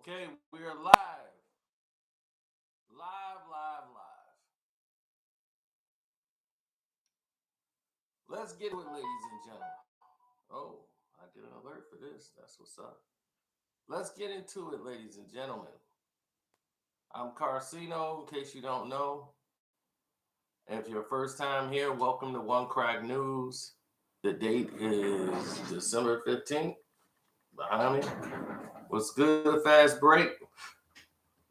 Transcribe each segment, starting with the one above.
Okay, we are live. Live. Let's get it, ladies and gentlemen. Oh, I get an alert for this. That's what's up. Let's get into it, ladies and gentlemen. I'm Carcino, in case you don't know. And if you're first time here, welcome to One Crack News. The date is December 15th. Behind me. What's good, fast break?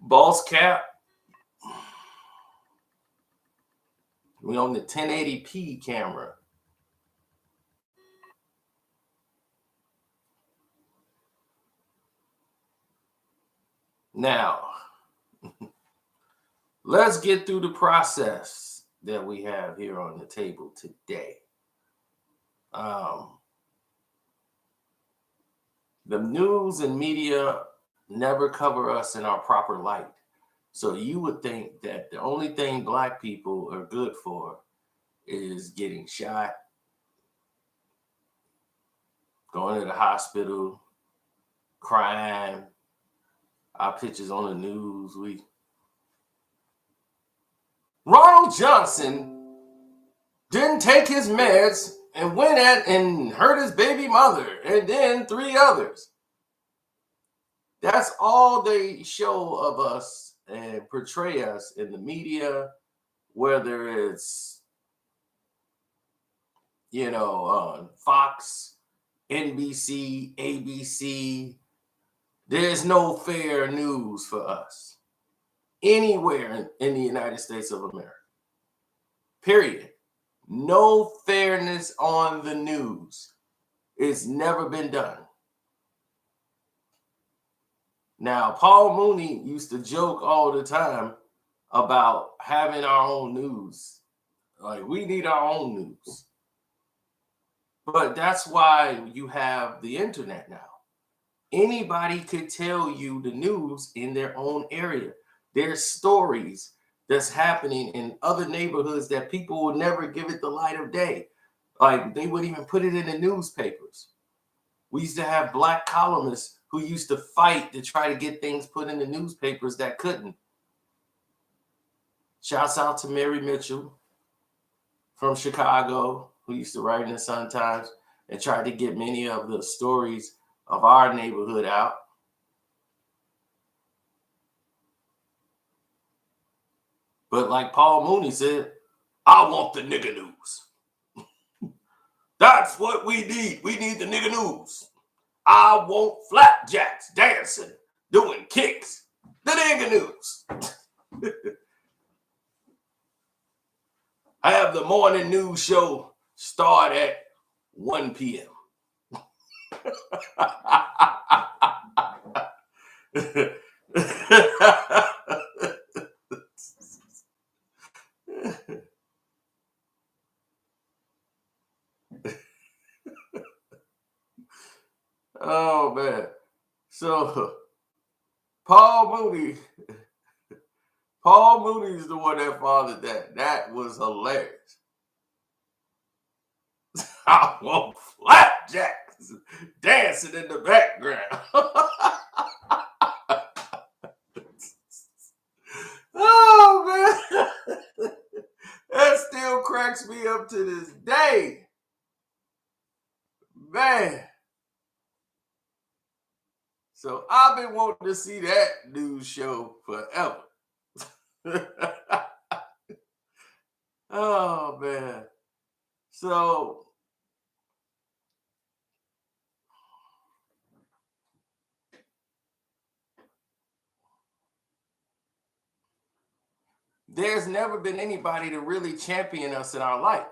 Boss cap. We on the 1080p camera. Now, let's get through the process that we have here on the table today. The news and media never cover us in our proper light. So you would think that the only thing Black people are good for is getting shot, going to the hospital, crime, our pictures on the news. Ronald Johnson didn't take his meds and went at and hurt his baby mother and then 3 others. That's all they show of us and portray us in the media, whether it's, on Fox, NBC, ABC. There's no fair news for us anywhere in the United States of America. Period. No fairness on the news. It's never been done. Now, Paul Mooney used to joke all the time about having our own news. Like, we need our own news. But that's why you have the internet now. Anybody could tell you the news in their own area. There's stories that's happening in other neighborhoods that people will never give it the light of day. Like, they wouldn't even put it in the newspapers. We used to have Black columnists who used to fight to try to get things put in the newspapers that couldn't. Shouts out to Mary Mitchell from Chicago, who used to write in the Sun-Times and tried to get many of the stories of our neighborhood out. But like Paul Mooney said, I want the nigga news. That's what we need. We need the nigga news. I want flapjacks dancing, doing kicks. The nigga news. I have the morning news show start at 1 p.m. Oh, man. So, Paul Mooney is the one that fathered that. That was hilarious. I want flapjacks dancing in the background. Oh, man. That still cracks me up to this day. Man. So I've been wanting to see that news show forever. Oh, man. So there's never been anybody to really champion us in our life.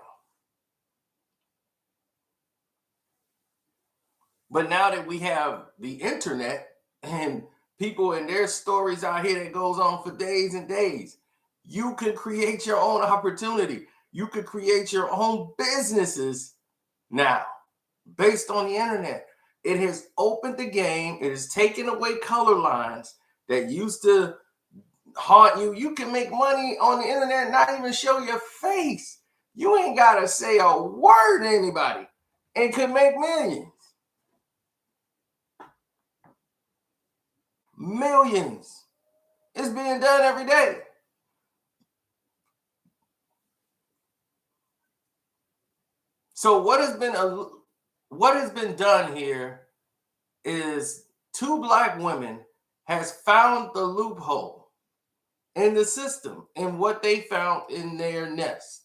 But now that we have the internet and people and their stories out here that goes on for days and days, you can create your own opportunity. You could create your own businesses now based on the internet. It has opened the game. It has taken away color lines that used to haunt you. You can make money on the internet and not even show your face. You ain't got to say a word to anybody and could make millions. Millions. It's being done every day. So what has been done here is two black women has found the loophole in the system and what they found in their nest.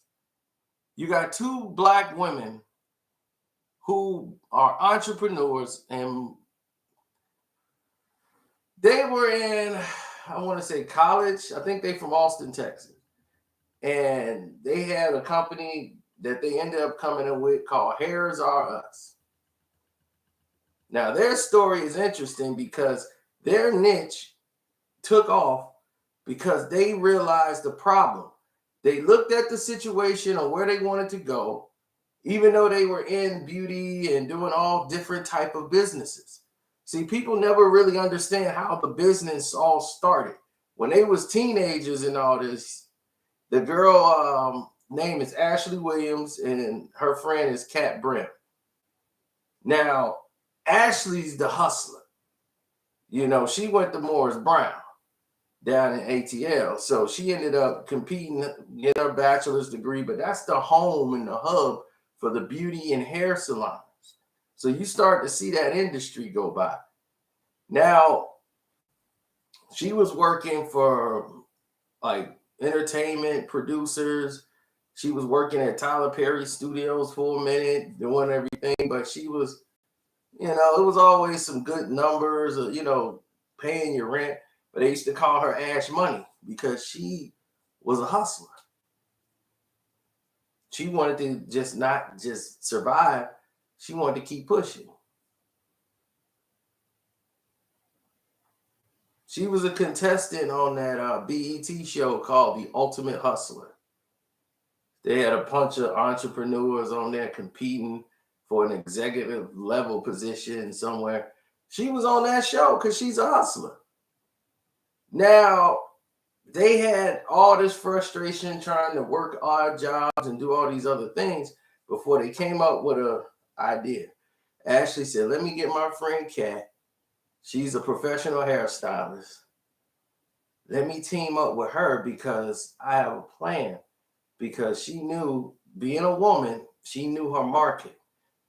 You got two black women who are entrepreneurs, and they were in, I want to say college. I think they from Austin, Texas. And they had a company that they ended up coming in with called Hairs Are Us. Now, their story is interesting because their niche took off because they realized the problem. They looked at the situation and where they wanted to go, even though they were in beauty and doing all different type of businesses. See, people never really understand how the business all started. When they was teenagers and all this, the girl name is Ashley Williams and her friend is Kat Brem. Now, Ashley's the hustler. You know, she went to Morris Brown down in ATL. So she ended up competing, get her bachelor's degree, but that's the home and the hub for the beauty and hair salons. So you start to see that industry go by. Now, she was working for like entertainment producers. She was working at Tyler Perry Studios for a minute, doing everything, but she was, you know, it was always some good numbers, you know, paying your rent. But they used to call her Ash Money because she was a hustler. She wanted to just not just survive. She wanted to keep pushing. She was a contestant on that BET show called The Ultimate Hustler. They had a bunch of entrepreneurs on there competing for an executive level position somewhere. She was on that show because she's a hustler. Now, they had all this frustration trying to work odd jobs and do all these other things before they came up with an idea. Ashley said, let me get my friend Kat. She's a professional hairstylist. Let me team up with her because I have a plan. Because she knew, being a woman, she knew her market.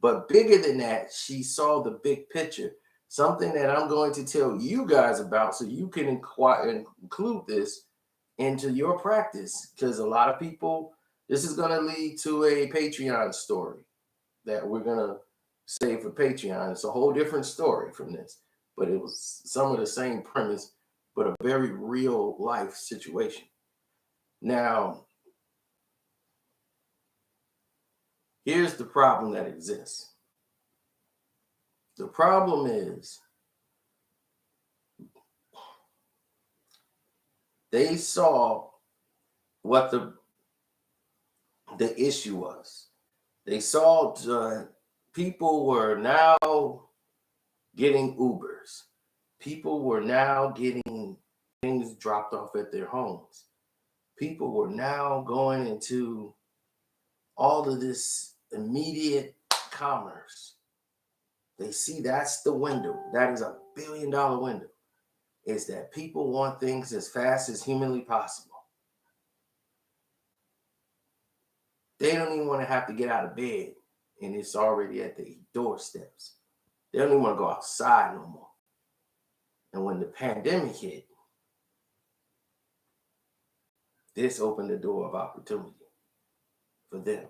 But bigger than that, she saw the big picture. Something that I'm going to tell you guys about so you can include this into your practice. Because a lot of people, this is going to lead to a Patreon story that we're going to save for Patreon. It's a whole different story from this, but it was some of the same premise, but a very real life situation. Now, here's the problem that exists. The problem is they saw what the issue was. They saw people were now getting Ubers. People were now getting things dropped off at their homes. People were now going into all of this immediate commerce. They see that's the window. That is $1 billion window. Is that people want things as fast as humanly possible. They don't even want to have to get out of bed and it's already at their doorsteps. They don't even want to go outside no more. And when the pandemic hit, this opened the door of opportunity for them.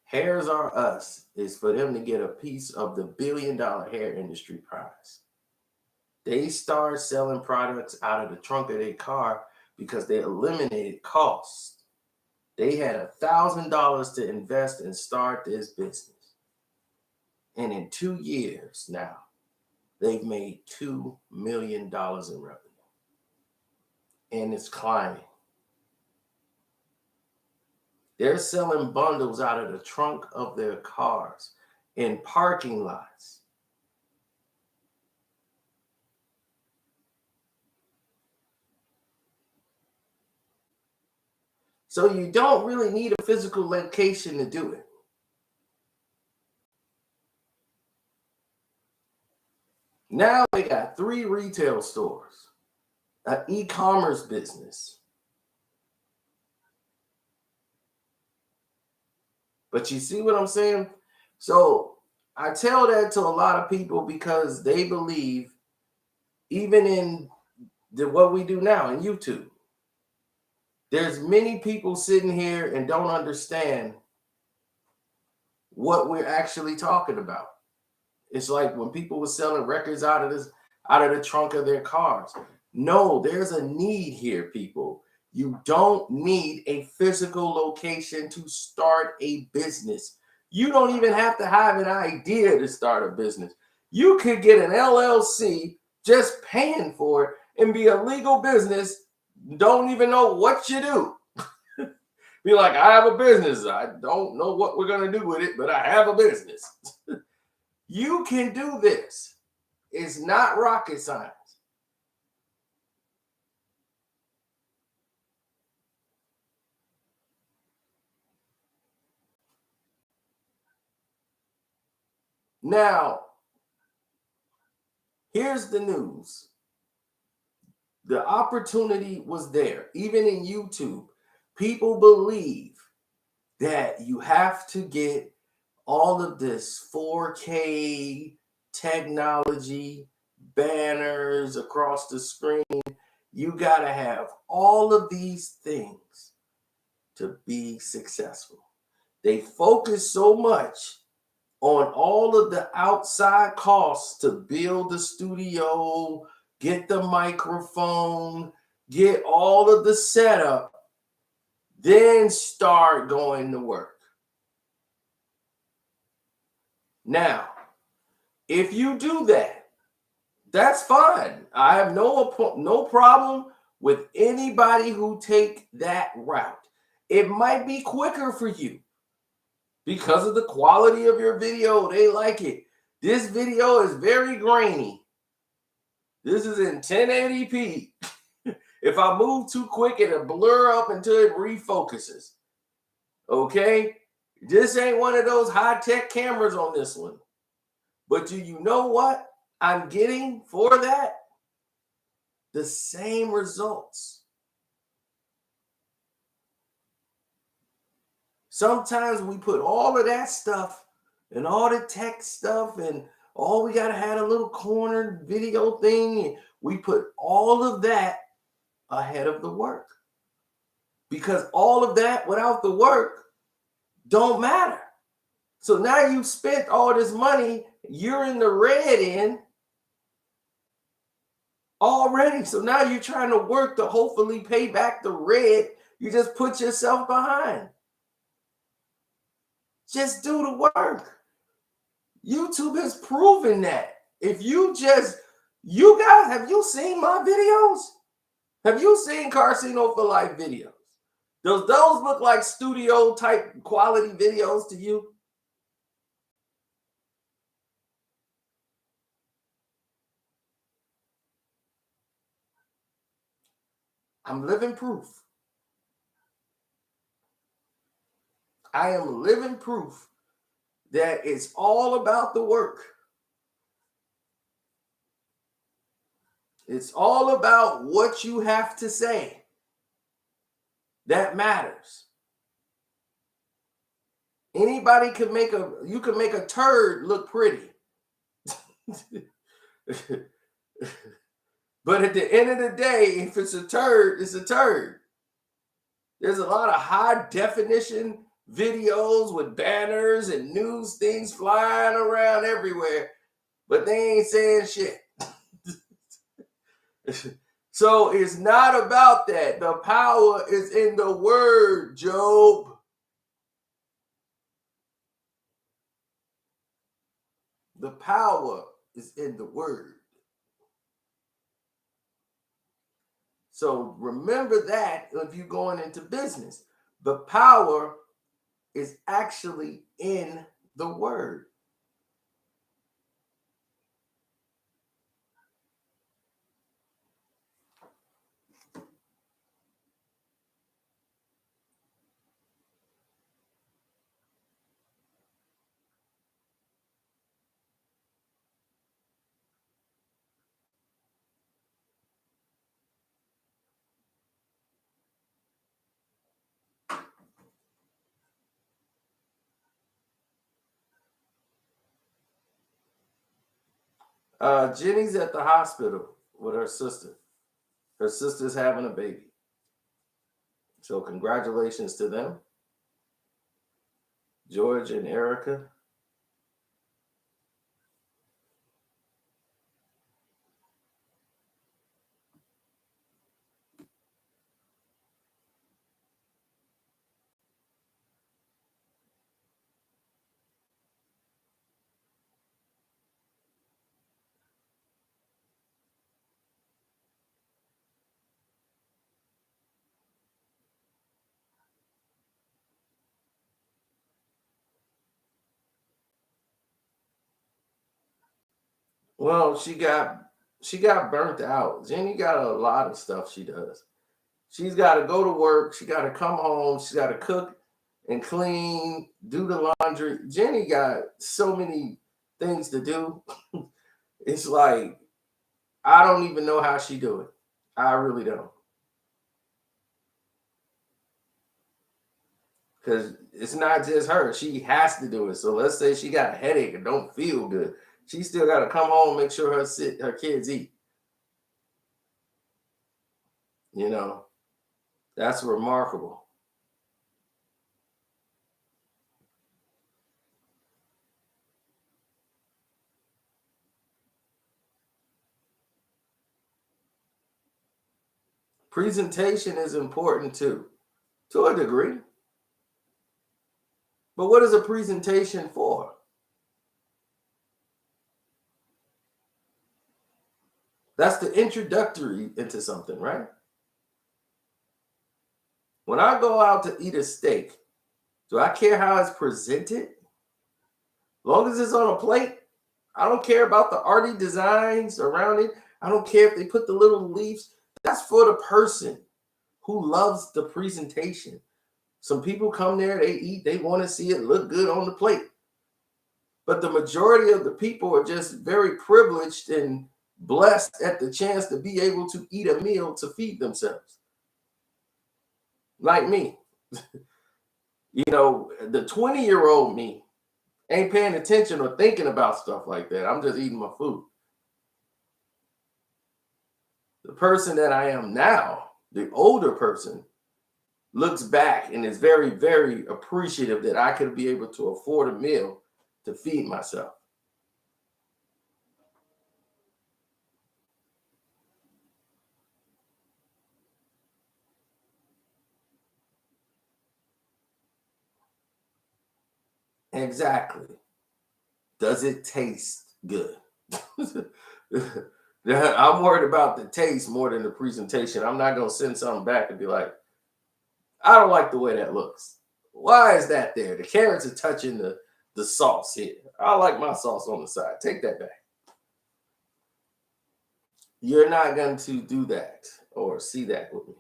Hairs Are Us is for them to get a piece of the $1 billion hair industry prize. They start selling products out of the trunk of their car because they eliminated costs. They had $1,000 to invest and start this business. And in 2 years now, they've made $2 million in revenue. And it's climbing. They're selling bundles out of the trunk of their cars in parking lots. So you don't really need a physical location to do it. Now they got 3 retail stores, an e-commerce business. But you see what I'm saying? So I tell that to a lot of people because they believe, even in what we do now in YouTube, there's many people sitting here and don't understand what we're actually talking about. It's like when people were selling records out of the trunk of their cars. No, there's a need here, people. You don't need a physical location to start a business. You don't even have to have an idea to start a business. You could get an LLC just paying for it and be a legal business. Don't even know what you do. Be like, I have a business. I don't know what we're going to do with it, but I have a business. You can do this. It's not rocket science. Now, here's the news. The opportunity was there. Even in YouTube, people believe that you have to get all of this 4K technology, banners across the screen. You got to have all of these things to be successful. They focus so much on all of the outside costs to build the studio, get the microphone, get all of the setup, then start going to work. Now, if you do that, that's fine. I have no problem with anybody who take that route. It might be quicker for you because of the quality of your video. They like it. This video is very grainy. This is in 1080p. If I move too quick, it'll blur up until it refocuses. Okay? This ain't one of those high-tech cameras on this one. But do you know what I'm getting for that? The same results. Sometimes we put all of that stuff and all the tech stuff, and all we got to have a little corner video thing. And we put all of that ahead of the work, because all of that without the work don't matter. So now you've spent all this money, you're in the red end already. So now you're trying to work to hopefully pay back the red. You just put yourself behind. Just do the work. YouTube has proven that. If you guys, have you seen my videos? Have you seen Carcino for Life videos? Does those look like studio type quality videos to you? I'm living proof. I am living proof that it's all about the work. It's all about what you have to say. That matters. Anybody can make a turd look pretty. But at the end of the day, if it's a turd, it's a turd. There's a lot of high definition videos with banners and news things flying around everywhere, but they ain't saying shit. So it's not about that. The power is in the word, Job. The power is in the word. So remember that if you're going into business, the power is actually in the word. Jenny's at the hospital with her sister. Her sister's having a baby. So congratulations to them, George and Erica. Well, she got burnt out. Jenny got a lot of stuff she does. She's got to go to work. She got to come home. She's got to cook and clean, do the laundry. Jenny got so many things to do. It's like I don't even know how she do it. I really don't. Because it's not just her. She has to do it. So let's say she got a headache and don't feel good. She still got to come home, make sure her kids eat. You know, that's remarkable. Presentation is important too, to a degree. But what is a presentation for? That's the introductory into something, right? When I go out to eat a steak, do I care how it's presented? As long as it's on a plate, I don't care about the arty designs around it. I don't care if they put the little leaves. That's for the person who loves the presentation. Some people come there, they eat, they want to see it look good on the plate. But the majority of the people are just very privileged and blessed at the chance to be able to eat a meal to feed themselves. Like me. You know, the 20-year-old me ain't paying attention or thinking about stuff like that. I'm just eating my food. The person that I am now, the older person, looks back and is very, very appreciative that I could be able to afford a meal to feed myself. Exactly. Does it taste good? I'm worried about the taste more than the presentation. I'm not going to send something back and be like, I don't like the way that looks. Why is that there? The carrots are touching the sauce here. I like my sauce on the side. Take that back. You're not going to do that or see that with me.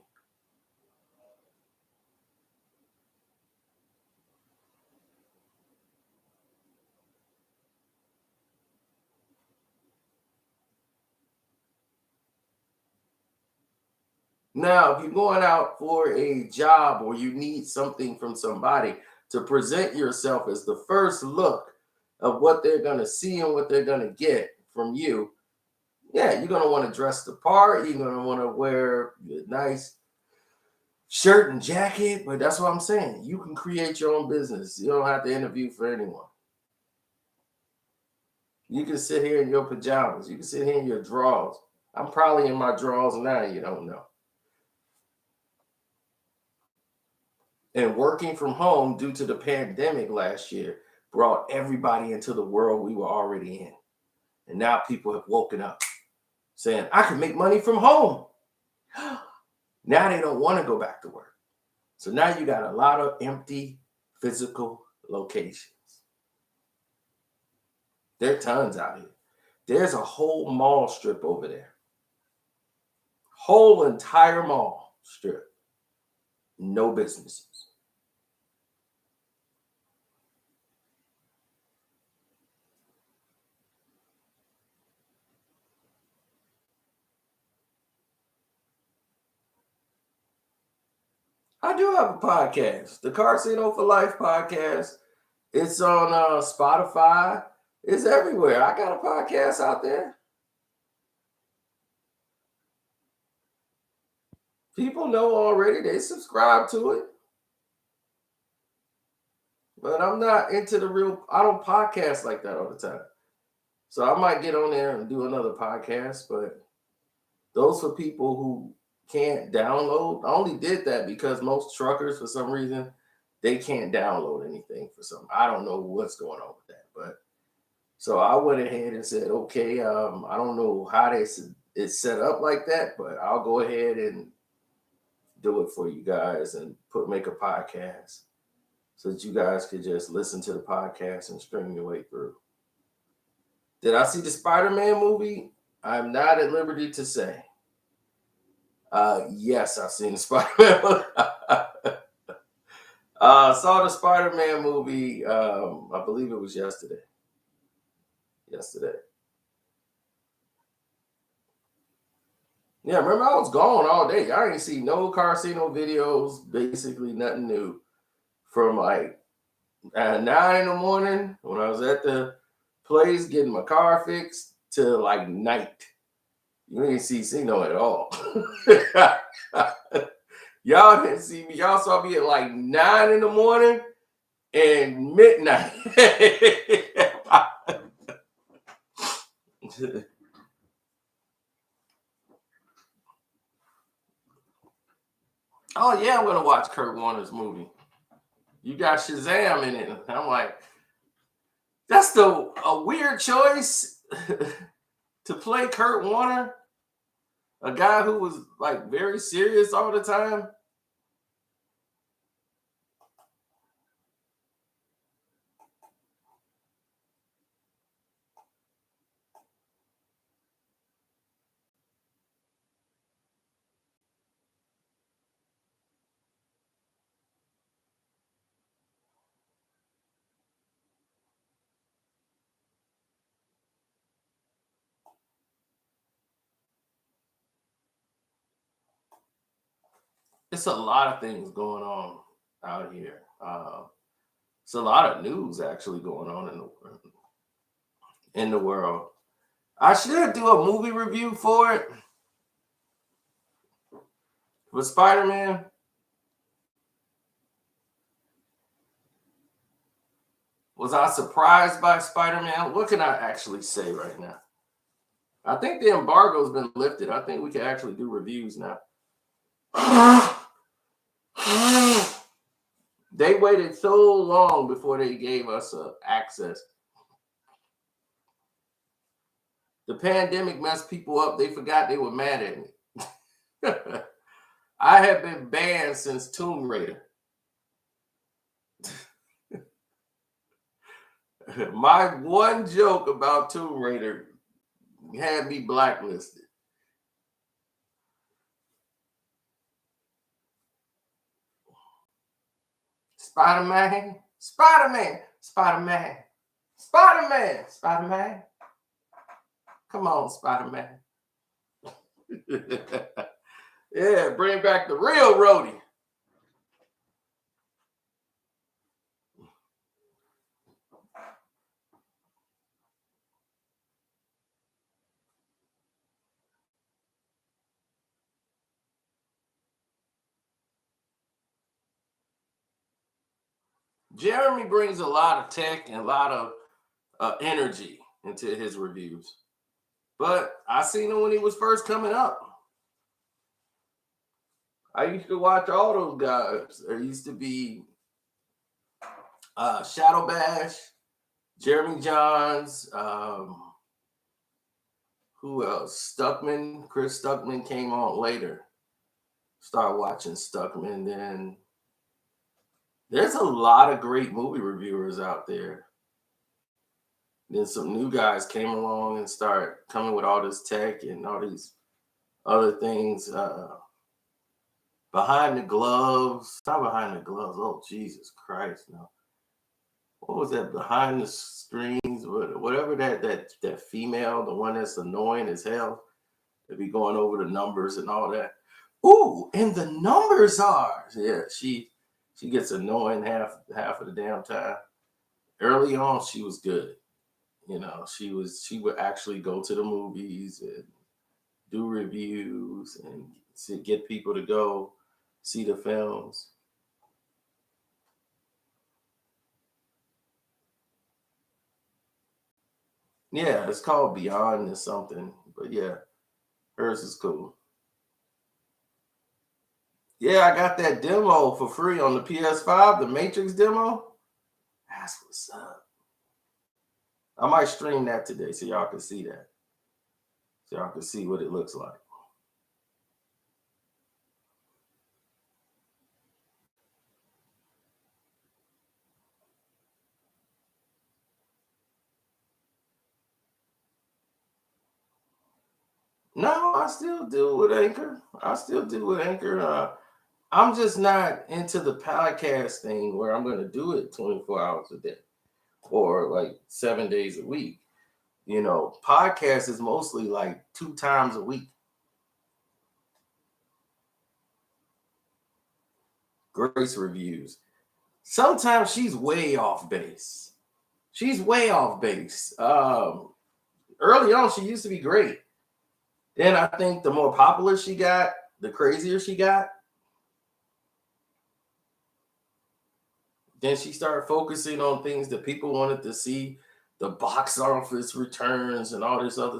Now, if you're going out for a job or you need something from somebody to present yourself as the first look of what they're going to see and what they're going to get from you, yeah, you're going to want to dress the part. You're going to want to wear a nice shirt and jacket. But that's what I'm saying. You can create your own business. You don't have to interview for anyone. You can sit here in your pajamas. You can sit here in your drawers. I'm probably in my drawers now. You don't know. And working from home due to the pandemic last year brought everybody into the world we were already in. And now people have woken up saying, I can make money from home. Now they don't want to go back to work. So now you got a lot of empty physical locations. There are tons out here. There's a whole mall strip over there. Whole entire mall strip. No businesses. I do have a podcast, the Casino for Life podcast. It's on Spotify. It's everywhere. I got a podcast out there. People know already. They subscribe to it. But I'm not into I don't podcast like that all the time. So I might get on there and do another podcast, but those for people who can't download. I only did that because most truckers, for some reason, they can't download anything for some. I don't know what's going on with that, but so I went ahead and said, okay, I don't know how it's set up like that, but I'll go ahead and do it for you guys and make a podcast so that you guys could just listen to the podcast and string your way through. Did I see the Spider-Man movie? I'm not at liberty to say. Yes, I've seen the Spider-Man. Saw the Spider-Man movie. I believe it was yesterday. Yeah, remember I was gone all day. I didn't see no Carcino videos. Basically, nothing new from like 9 in the morning when I was at the place getting my car fixed to like night. You didn't see Cino at all. Y'all didn't see me. Y'all saw me at like 9 in the morning and midnight. Oh yeah, I'm gonna watch Kurt Warner's movie. You got Shazam in it. I'm like, that's a weird choice to play Kurt Warner, a guy who was like very serious all the time. It's a lot of things going on out here. It's a lot of news actually going on in the world. I should do a movie review for it. With Spider-Man. Was I surprised by Spider-Man? What can I actually say right now? I think the embargo's been lifted. I think we can actually do reviews now. They waited so long before they gave us access. The pandemic messed people up. They forgot they were mad at me. I have been banned since Tomb Raider. My one joke about Tomb Raider had me blacklisted. Spider-Man, Spider-Man, Spider-Man, Spider-Man, Spider-Man. Come on, Spider-Man. Yeah, bring back the real Rhodey. Jeremy brings a lot of tech and a lot of energy into his reviews. But I seen him when he was first coming up. I used to watch all those guys. There used to be Shadow Bash, Jeremy Johns, who else? Stuckman. Chris Stuckman came on later. Start watching Stuckman. Then there's a lot of great movie reviewers out there. Then some new guys came along and start coming with all this tech and all these other things. Behind the gloves, not behind the gloves. Oh Jesus Christ! No, what was that? Behind the screens, whatever that female, the one that's annoying as hell, to be going over the numbers and all that. Ooh, and the numbers are she gets annoying half of the damn time. Early on, she was good. You know, she would actually go to the movies and do reviews and get people to go see the films. Yeah, it's called Beyond or something. But yeah, hers is cool. Yeah, I got that demo for free on the PS5, the Matrix demo. That's what's up. I might stream that today so y'all can see that. So y'all can see what it looks like. No, I still do with Anchor. I still do with Anchor. I'm just not into the podcast thing where I'm going to do it 24 hours a day or like 7 days a week. You know, podcast is mostly like 2 times a week. Grace reviews. Sometimes she's way off base. She's way off base. Early on, she used to be great. Then I think the more popular she got, the crazier she got. Then she started focusing on things that people wanted to see, the box office returns and all this other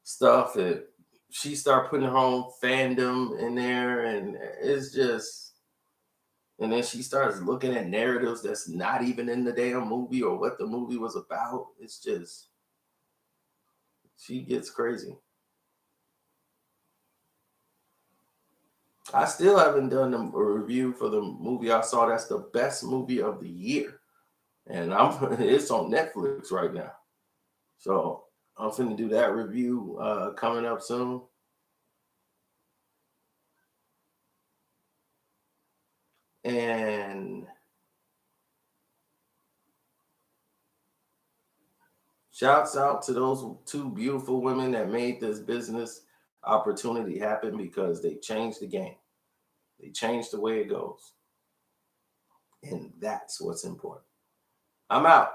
stuff. And she started putting her own fandom in there, and it's just. And then she starts looking at narratives that's not even in the damn movie or what the movie was about. It's just, she gets crazy. I still haven't done a review for the movie I saw that's the best movie of the year. And it's on Netflix right now. So I'm finna do that review coming up soon. And shouts out to those two beautiful women that made this business opportunity happen because they changed the game. They changed the way it goes. And that's what's important. I'm out.